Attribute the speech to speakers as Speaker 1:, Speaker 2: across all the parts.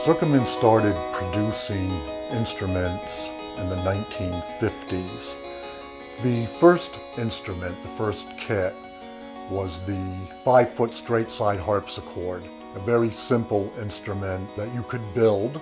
Speaker 1: Zuckerman started producing instruments in the 1950s. The first instrument, the first kit, was the 5-foot straight side harpsichord, a very simple instrument that you could build,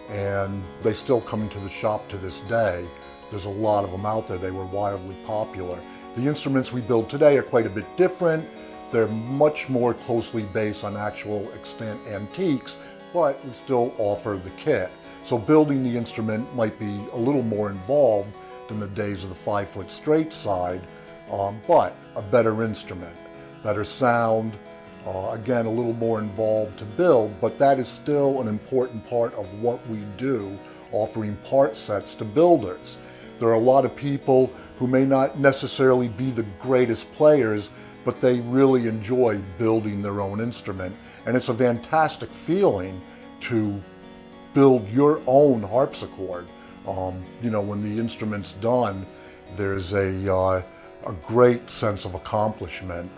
Speaker 1: and they still come into the shop to this day. There's a lot of them out there. They were wildly popular. The instruments we build today are quite a bit different. They're much more closely based on actual extant antiques, but we still offer the kit. So building the instrument might be a little more involved than the days of the 5-foot straight side, but a better instrument, better sound, again, a little more involved to build, but that is still an important part of what we do, offering part sets to builders. There are a lot of people who may not necessarily be the greatest players, but they really enjoy building their own instrument. And it's a fantastic feeling to build your own harpsichord. You know, when the instrument's done, there's a great sense of accomplishment.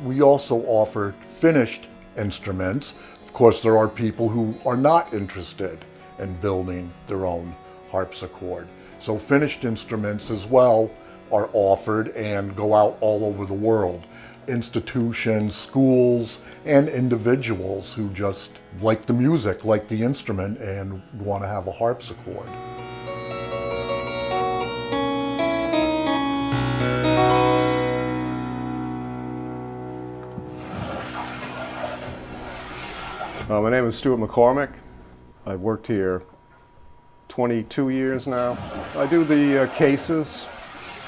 Speaker 1: We also offer finished instruments. Of course, there are people who are not interested in building their own harpsichord. So finished instruments as well are offered and go out all over the world. Institutions, schools, and individuals who just like the music, like the instrument, and want to have a harpsichord.
Speaker 2: My name is Stuart McCormick. I've worked here 22 years now. I do the cases,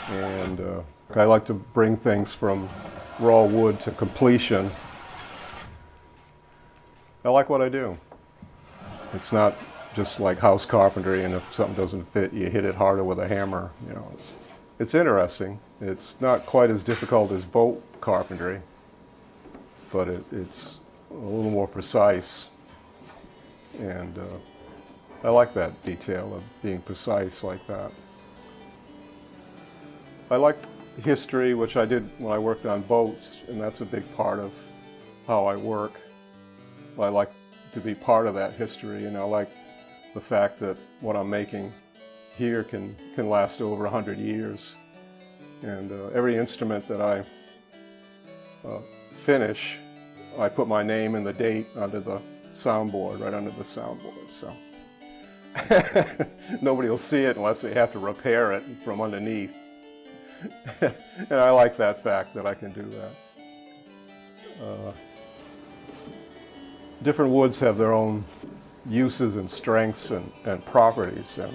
Speaker 2: and I like to bring things from raw wood to completion. I like what I do. It's not just like house carpentry, and if something doesn't fit, you hit it harder with a hammer. You know, it's interesting. It's not quite as difficult as boat carpentry, but it's a little more precise, and I like that detail of being precise like that. I like history, which I did when I worked on boats, and that's a big part of how I work. I like to be part of that history, and I like the fact that what I'm making here can last over 100 years. And every instrument that I finish, I put my name and the date under the soundboard, right under the soundboard. So nobody will see it unless they have to repair it from underneath. And I like that fact that I can do that. Different woods have their own uses and strengths and properties, and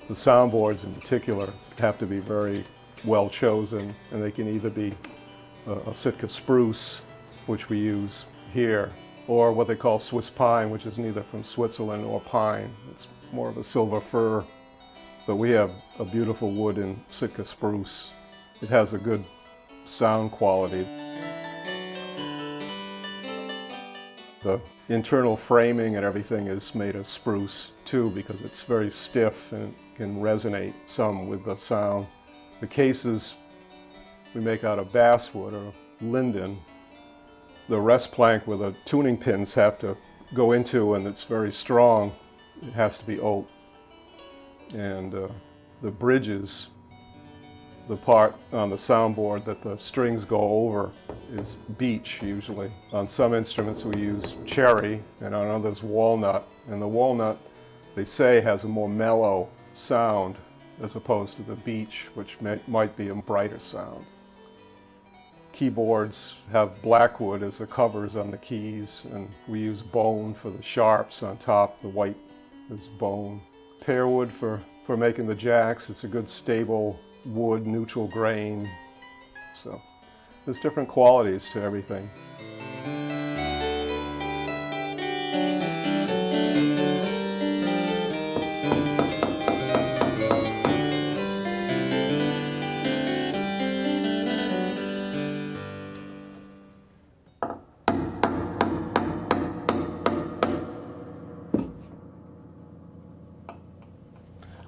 Speaker 2: the soundboards in particular have to be very well chosen, and they can either be a Sitka spruce, which we use here, or what they call Swiss pine, which is neither from Switzerland or pine. It's more of a silver fir. But we have a beautiful wood in Sitka spruce. It has a good sound quality. The internal framing and everything is made of spruce too, because it's very stiff and can resonate some with the sound. The cases we make out of basswood or linden. The rest plank where the tuning pins have to go into, and it's very strong, it has to be oak. And the bridges, the part on the soundboard that the strings go over, is beech usually. On some instruments we use cherry, and on others walnut. And the walnut, they say, has a more mellow sound as opposed to the beech, which might be a brighter sound. Keyboards have blackwood as the covers on the keys, and we use bone for the sharps on top. The white is bone. Pearwood for making the jacks. It's a good stable wood, neutral grain. So there's different qualities to everything.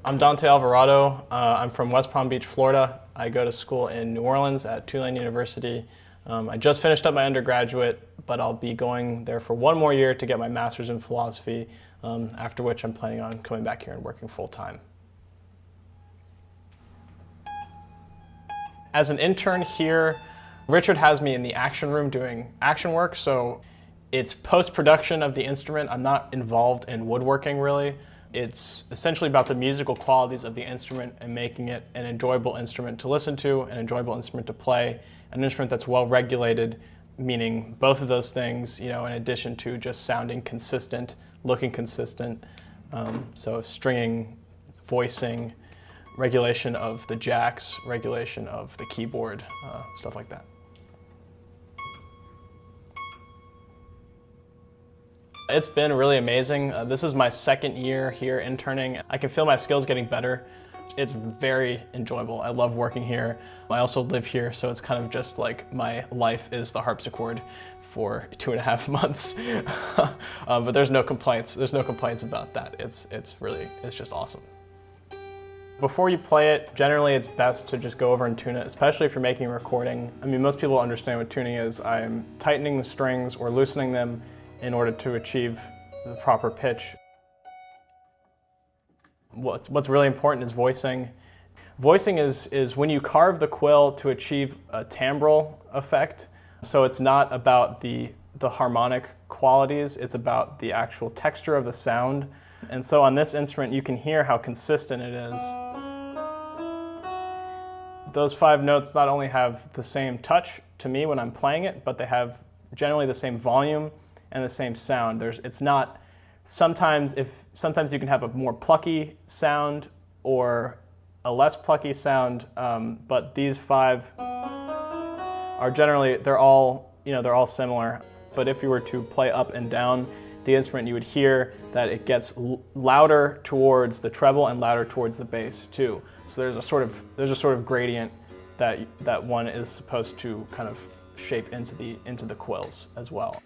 Speaker 3: I'm Dante Alvarado. I'm from West Palm Beach, Florida. I go to school in New Orleans at Tulane University. I just finished up my undergraduate but I'll be going there for 1 more year to get my master's in philosophy, after which I'm planning on coming back here and working full-time. As an intern here, Richard has me in the action room doing action work, so it's post-production of the instrument. I'm not involved in woodworking really. It's essentially about the musical qualities of the instrument and making it an enjoyable instrument to listen to, an enjoyable instrument to play, an instrument that's well regulated, meaning both of those things, in addition to just sounding consistent, looking consistent. So stringing, voicing, regulation of the jacks, regulation of the keyboard, stuff like that. It's been really amazing. This is my 2nd year here interning. I can feel my skills getting better. It's very enjoyable. I love working here. I also live here, so it's kind of just like my life is the harpsichord for 2.5 months. But there's no complaints. There's no complaints about that. It's just awesome. Before you play it, generally it's best to just go over and tune it, especially if you're making a recording. I mean, most people understand what tuning is. I'm tightening the strings or loosening them in order to achieve the proper pitch. What's really important is voicing. Voicing is when you carve the quill to achieve a timbral effect. So it's not about the harmonic qualities, it's about the actual texture of the sound. And so on this instrument, you can hear how consistent it is. Those 5 notes not only have the same touch to me when I'm playing it, but they have generally the same volume and the same sound. It's not, sometimes you can have a more plucky sound or a less plucky sound, but these 5 are generally, they're all similar. But if you were to play up and down the instrument, you would hear that it gets louder towards the treble and louder towards the bass too. So there's a sort of gradient that one is supposed to kind of shape into the quills as well.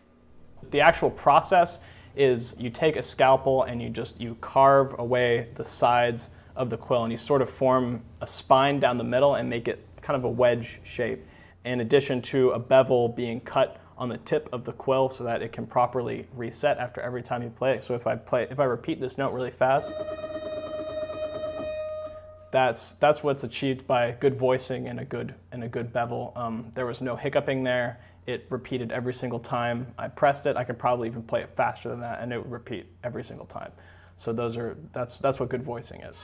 Speaker 3: The actual process is you take a scalpel and you carve away the sides of the quill, and you sort of form a spine down the middle and make it kind of a wedge shape, in addition to a bevel being cut on the tip of the quill so that it can properly reset after every time you play it. So if I repeat this note really fast, that's what's achieved by good voicing and a good bevel. There was no hiccuping there. It repeated every single time I pressed it. I could probably even play it faster than that, and it would repeat every single time. So that's what good voicing is.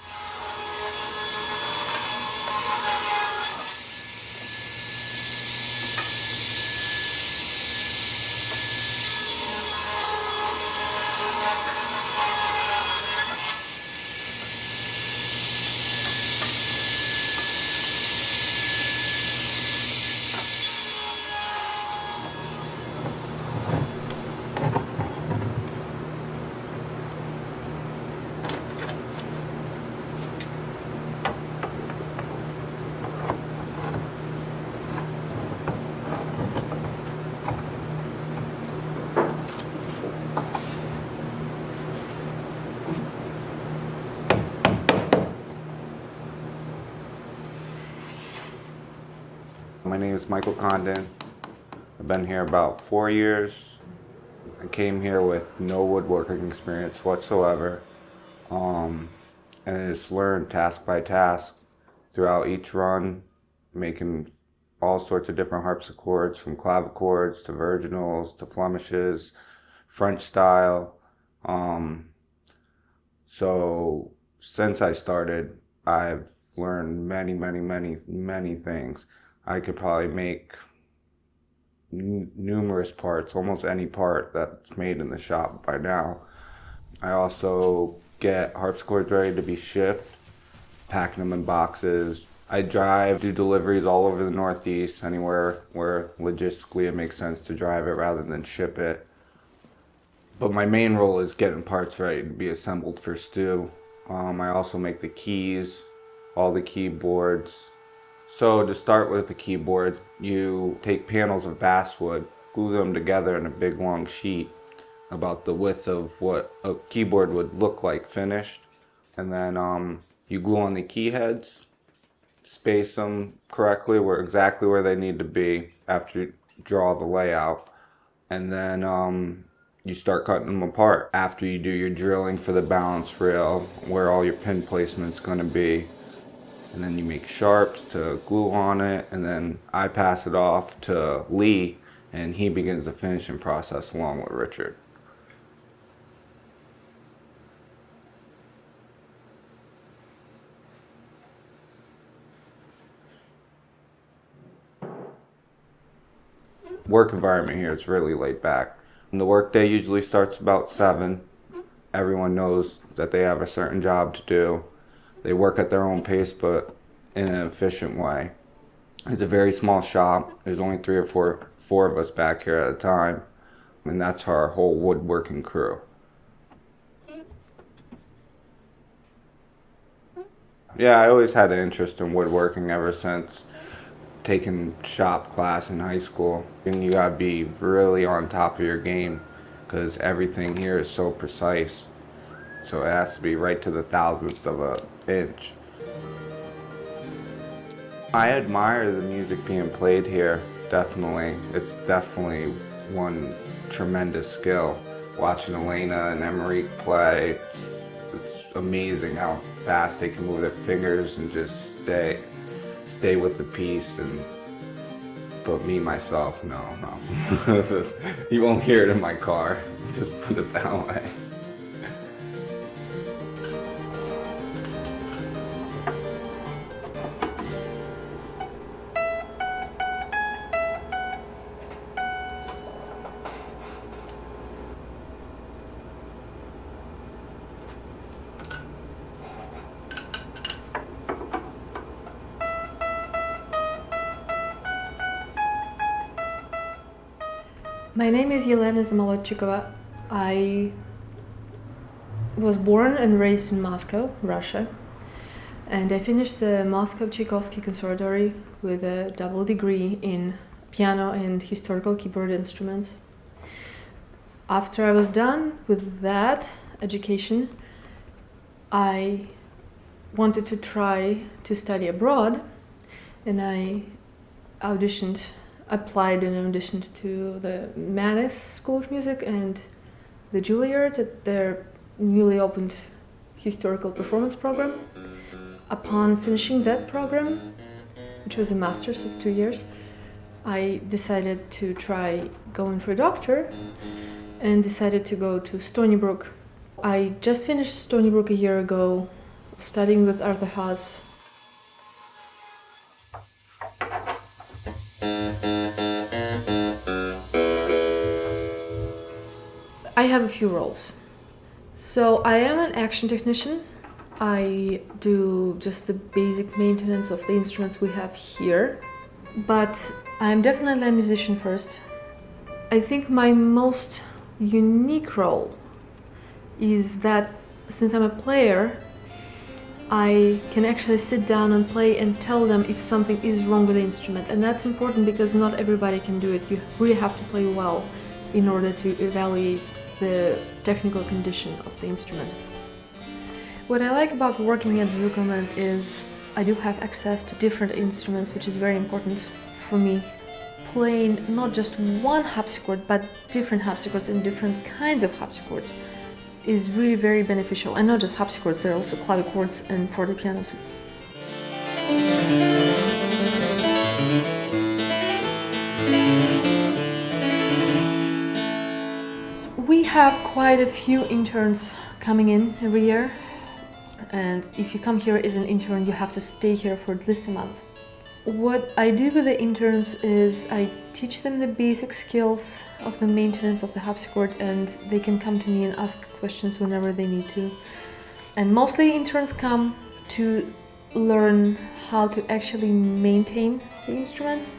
Speaker 4: My name is Michael Condon. I've been here about 4 years. I came here with no woodworking experience whatsoever, and I just learned task by task throughout each run, making all sorts of different harpsichords, from clavichords to virginals to Flemishes, French style. So since I started, I've learned many things. I could probably make numerous parts, almost any part that's made in the shop by now. I also get harpsichords ready to be shipped, packing them in boxes. I do deliveries all over the Northeast, anywhere where logistically it makes sense to drive it rather than ship it. But my main role is getting parts ready to be assembled for Stu. I also make the keys, all the keyboards. So to start with the keyboard, you take panels of basswood, glue them together in a big long sheet about the width of what a keyboard would look like finished. And then you glue on the key heads, space them correctly, exactly where they need to be after you draw the layout. and then you start cutting them apart after you do your drilling for the balance rail, where all your pin placement's going to be. And then you make sharps to glue on it, and then I pass it off to Lee, and he begins the finishing process along with Richard. Work environment here is really laid back. And the workday usually starts about 7. Everyone knows that they have a certain job to do. They work at their own pace, but in an efficient way. It's a very small shop. There's only 3 or 4 of us back here at a time, and that's our whole woodworking crew. Yeah, I always had an interest in woodworking ever since taking shop class in high school. And you gotta be really on top of your game because everything here is so precise. So it has to be right to the thousandth of an inch. I admire the music being played here, definitely. It's definitely one tremendous skill. Watching Elena and Emmerich play, it's amazing how fast they can move their fingers and just stay with the piece. But me, myself, no. You won't hear it in my car, just put it that way.
Speaker 5: My name is Yelena Zamolodchikova. I was born and raised in Moscow, Russia, and I finished the Moscow Tchaikovsky Conservatory with a double degree in piano and historical keyboard instruments. After I was done with that education, I wanted to try to study abroad, and I applied and auditioned to the Mannes School of Music and the Juilliard at their newly opened historical performance program. Upon finishing that program, which was a master's of 2 years, I decided to try going for a doctor and decided to go to Stony Brook. I just finished Stony Brook a year ago, studying with Arthur Haas. I have a few roles. So I am an action technician. I do just the basic maintenance of the instruments we have here, but I'm definitely a musician first. I think my most unique role is that since I'm a player, I can actually sit down and play and tell them if something is wrong with the instrument. And that's important because not everybody can do it. You really have to play well in order to evaluate the technical condition of the instrument. What I like about working at Zuckerman is I do have access to different instruments, which is very important for me. Playing not just one harpsichord, but different harpsichords and different kinds of harpsichords is really very beneficial. And not just harpsichords, there are also clavichords and fortepianos. We have quite a few interns coming in every year, and if you come here as an intern, you have to stay here for at least a month. What I do with the interns is I teach them the basic skills of the maintenance of the harpsichord, and they can come to me and ask questions whenever they need to. And mostly interns come to learn how to actually maintain the instruments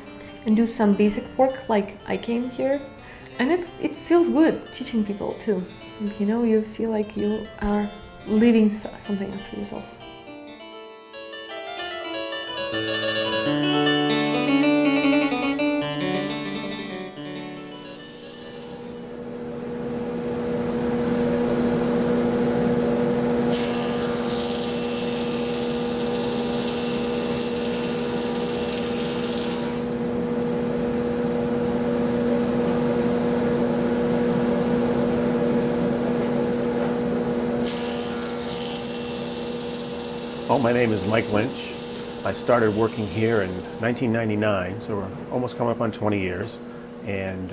Speaker 5: and do some basic work like I came here. And it feels good teaching people too. You know, you feel like you are leaving something after yourself.
Speaker 6: Oh, my name is Mike Lynch. I started working here in 1999, so we're almost coming up on 20 years. And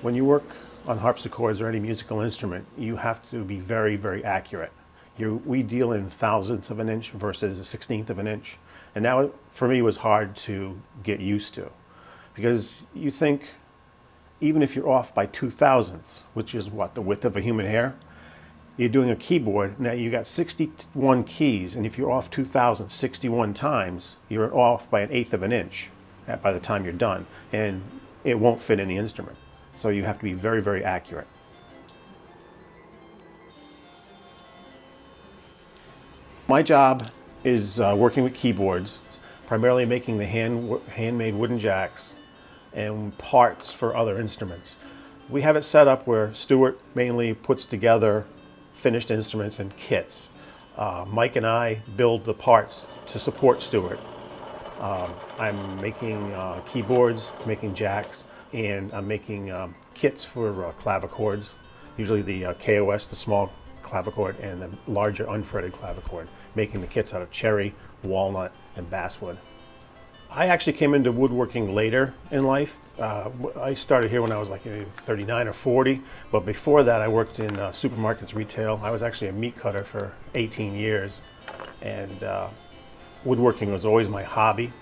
Speaker 6: when you work on harpsichords or any musical instrument, you have to be very, very accurate. We deal in thousandths of an inch versus a 16th of an inch. And that, for me, was hard to get used to. Because you think, even if you're off by 2 thousandths, which is what, the width of a human hair? You're doing a keyboard, now you got 61 keys, and if you're off 2,000 61 times, you're off by 1/8 of an inch by the time you're done, and it won't fit in the instrument. So you have to be very, very accurate. My job is working with keyboards, primarily making the handmade wooden jacks and parts for other instruments. We have it set up where Stuart mainly puts together finished instruments and kits. Mike and I build the parts to support Stuart. I'm making keyboards, making jacks, and I'm making kits for clavichords, usually the KOS, the small clavichord, and the larger unfretted clavichord, making the kits out of cherry, walnut, and basswood. I actually came into woodworking later in life. I started here when I was like 39 or 40, but before that I worked in supermarkets retail. I was actually a meat cutter for 18 years, and woodworking was always my hobby.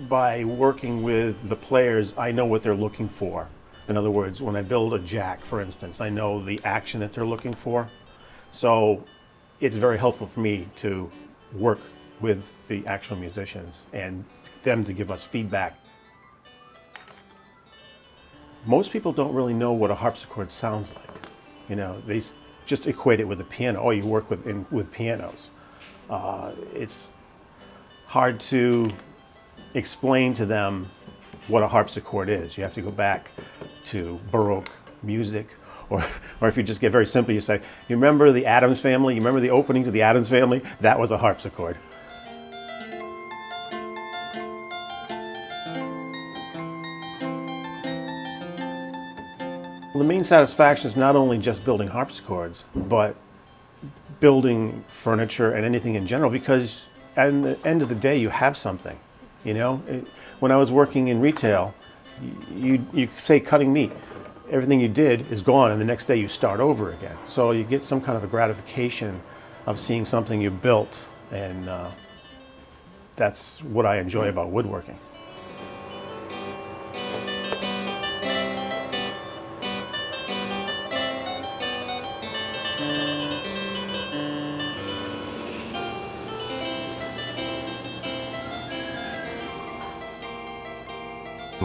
Speaker 6: By working with the players, I know what they're looking for. In other words, when I build a jack, for instance, I know the action that they're looking for. So it's very helpful for me to work with the actual musicians and them to give us feedback. Most people don't really know what a harpsichord sounds like. You know, they just equate it with a piano. Oh, you work with pianos. It's hard to explain to them what a harpsichord is. You have to go back to Baroque music, or if you just get very simple, you say, you remember the Addams Family? You remember the opening to the Addams Family? That was a harpsichord. Well, the main satisfaction is not only just building harpsichords, but building furniture and anything in general, because at the end of the day, you have something. You know, when I was working in retail, you say cutting meat, everything you did is gone, and the next day you start over again. So you get some kind of a gratification of seeing something you built, and that's what I enjoy about woodworking.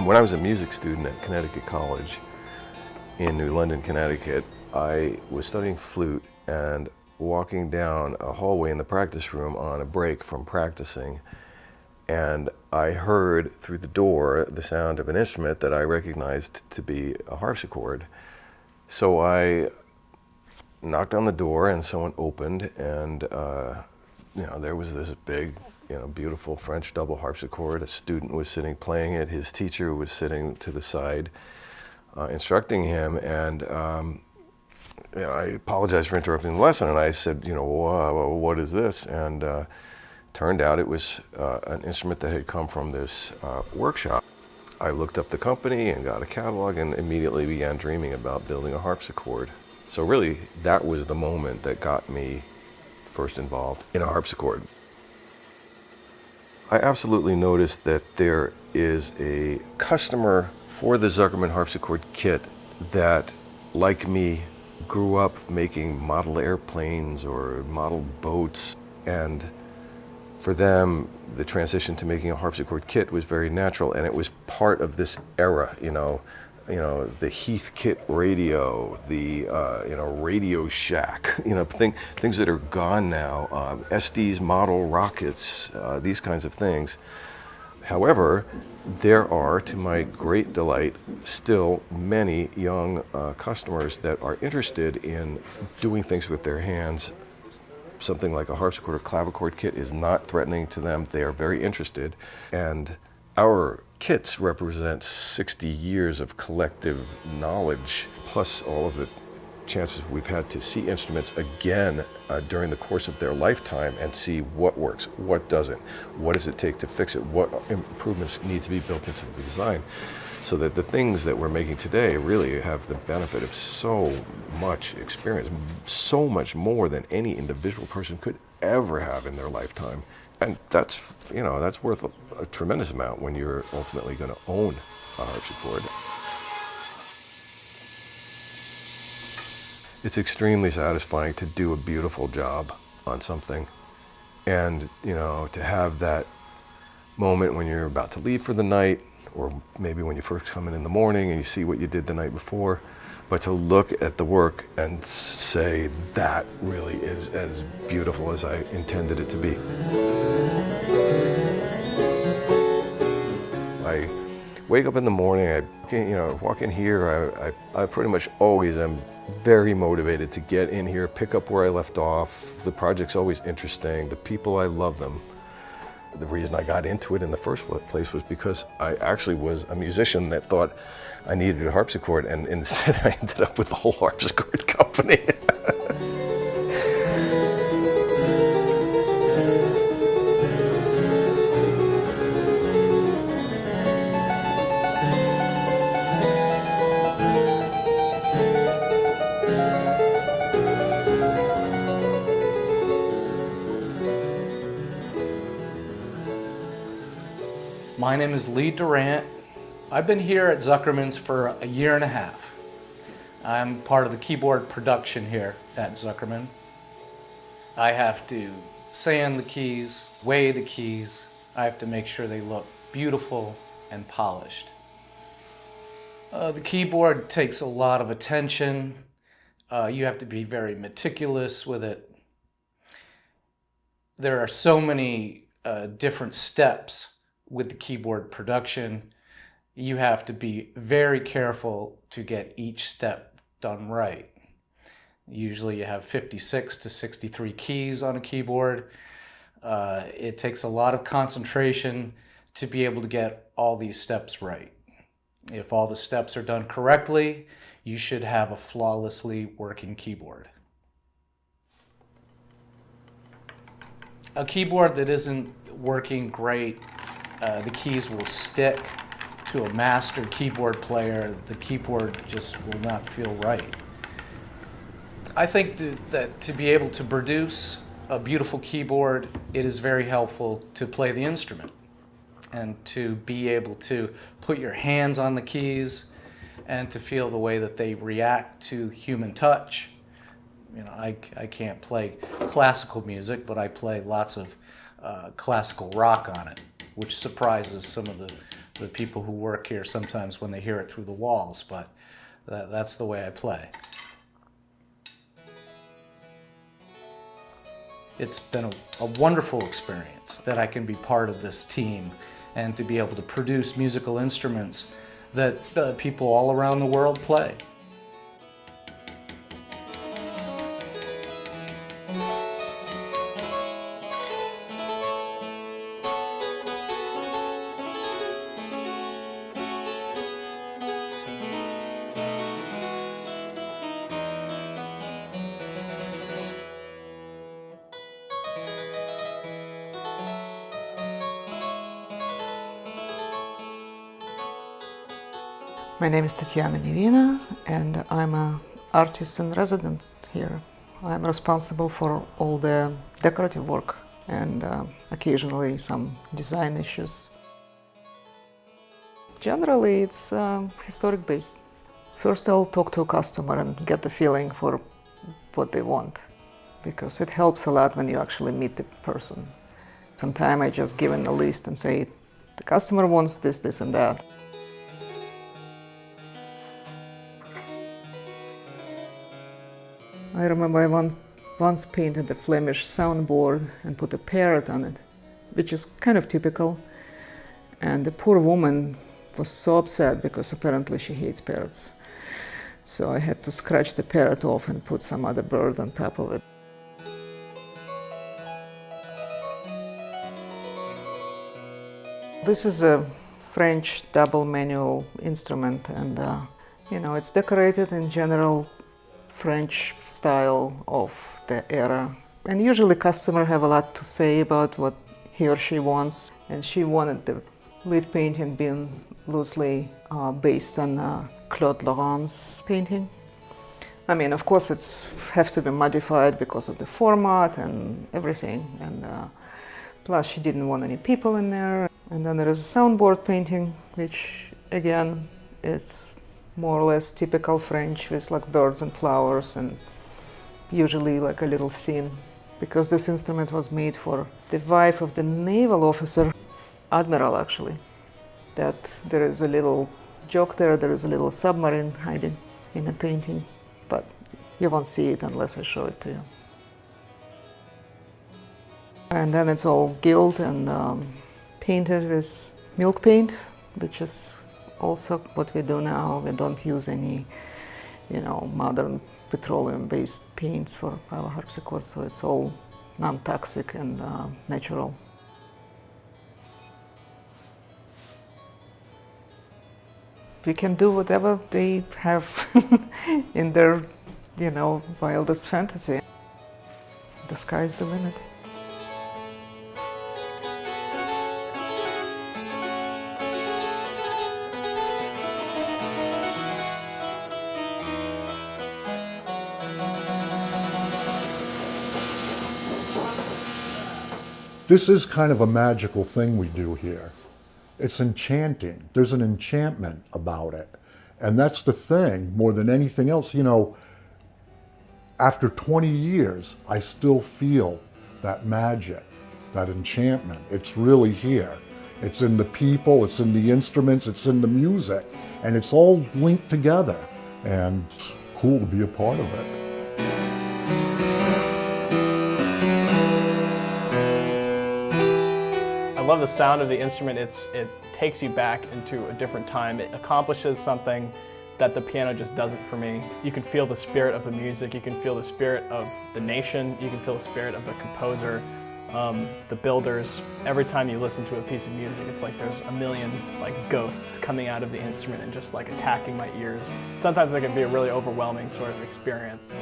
Speaker 7: When I was a music student at Connecticut College in New London, Connecticut, I was studying flute and walking down a hallway in the practice room on a break from practicing, and I heard through the door the sound of an instrument that I recognized to be a harpsichord. So I knocked on the door and someone opened, and there was this big, beautiful French double harpsichord. A student was sitting playing it. His teacher was sitting to the side instructing him, and I apologized for interrupting the lesson, and I said, what is this? And turned out it was an instrument that had come from this workshop. I looked up the company and got a catalog and immediately began dreaming about building a harpsichord. So really, that was the moment that got me first involved in a harpsichord. I absolutely noticed that there is a customer for the Zuckerman harpsichord kit that, like me, grew up making model airplanes or model boats, and for them, the transition to making a harpsichord kit was very natural, and it was part of this era, the Heathkit radio, the Radio Shack, things that are gone now, Estes model rockets, these kinds of things. However, there are, to my great delight, still many young customers that are interested in doing things with their hands. Something like a harpsichord or clavichord kit is not threatening to them. They are very interested, and our kits represent 60 years of collective knowledge, plus all of the chances we've had to see instruments again during the course of their lifetime and see what works, what doesn't, what does it take to fix it, what improvements need to be built into the design, so that the things that we're making today really have the benefit of so much experience, so much more than any individual person could ever have in their lifetime. And that's, you know, that's worth a tremendous amount when you're ultimately going to own a harpsichord. It's extremely satisfying to do a beautiful job on something, and, you know, to have that moment when you're about to leave for the night, or maybe when you first come in the morning and you see what you did the night before, but to look at the work and say, that really is as beautiful as I intended it to be. I wake up in the morning, walk in here, I pretty much always am very motivated to get in here, pick up where I left off. The project's always interesting, the people, I love them. The reason I got into it in the first place was because I actually was a musician that thought I needed a harpsichord, and instead I ended up with the whole harpsichord company.
Speaker 8: My name is Lee Durant. I've been here at Zuckerman's for a year and a half. I'm part of the keyboard production here at Zuckerman. I have to sand the keys, weigh the keys. I have to make sure they look beautiful and polished. The keyboard takes a lot of attention. You have to be very meticulous with it. There are so many different steps with the keyboard production. You have to be very careful to get each step done right. Usually you have 56 to 63 keys on a keyboard. It takes a lot of concentration to be able to get all these steps right. If all the steps are done correctly, you should have a flawlessly working keyboard. A keyboard that isn't working great, the keys will stick. To a master keyboard player, the keyboard just will not feel right. I think that to be able to produce a beautiful keyboard, it is very helpful to play the instrument and to be able to put your hands on the keys and to feel the way that they react to human touch. You know, I can't play classical music, but I play lots of classical rock on it, which surprises some of the people who work here sometimes when they hear it through the walls, but that's the way I play. It's been a wonderful experience that I can be part of this team and to be able to produce musical instruments that people all around the world play.
Speaker 9: My name is Tjerandsen, and I'm an artist in residence here. I'm responsible for all the decorative work and occasionally some design issues. Generally, it's historic based. First, I'll talk to a customer and get the feeling for what they want, because it helps a lot when you actually meet the person. Sometimes I just give them a list and say, the customer wants this, this, and that. I remember I once painted a Flemish soundboard and put a parrot on it, which is kind of typical. And the poor woman was so upset because apparently she hates parrots. So I had to scratch the parrot off and put some other bird on top of it. This is a French double manual instrument, and it's decorated in general French style of the era. And usually customer have a lot to say about what he or she wants. And she wanted the lead painting being loosely based on Claude Laurent's painting. I mean, of course, it's have to be modified because of the format and everything. And plus, she didn't want any people in there. And then there is a soundboard painting, which again, it's more or less typical French with like birds and flowers and usually like a little scene. Because this instrument was made for the wife of the naval officer, admiral actually. That there is a little joke there is a little submarine hiding in a painting, but you won't see it unless I show it to you. And then it's all gilded and painted with milk paint, which is also what we do now. We don't use any, modern petroleum-based paints for our harpsichord, so it's all non-toxic and natural. We can do whatever they have in their, wildest fantasy. The sky's the limit.
Speaker 1: This is kind of a magical thing we do here. It's enchanting. There's an enchantment about it. And that's the thing, more than anything else. After 20 years, I still feel that magic, that enchantment. It's really here. It's in the people, it's in the instruments, it's in the music, and it's all linked together. And it's cool to be a part of it.
Speaker 3: I love the sound of the instrument. It takes you back into a different time. It accomplishes something that the piano just doesn't for me. You can feel the spirit of the music, you can feel the spirit of the nation, you can feel the spirit of the composer, the builders. Every time you listen to a piece of music, it's like there's a million ghosts coming out of the instrument and just attacking my ears. Sometimes it can be a really overwhelming sort of experience.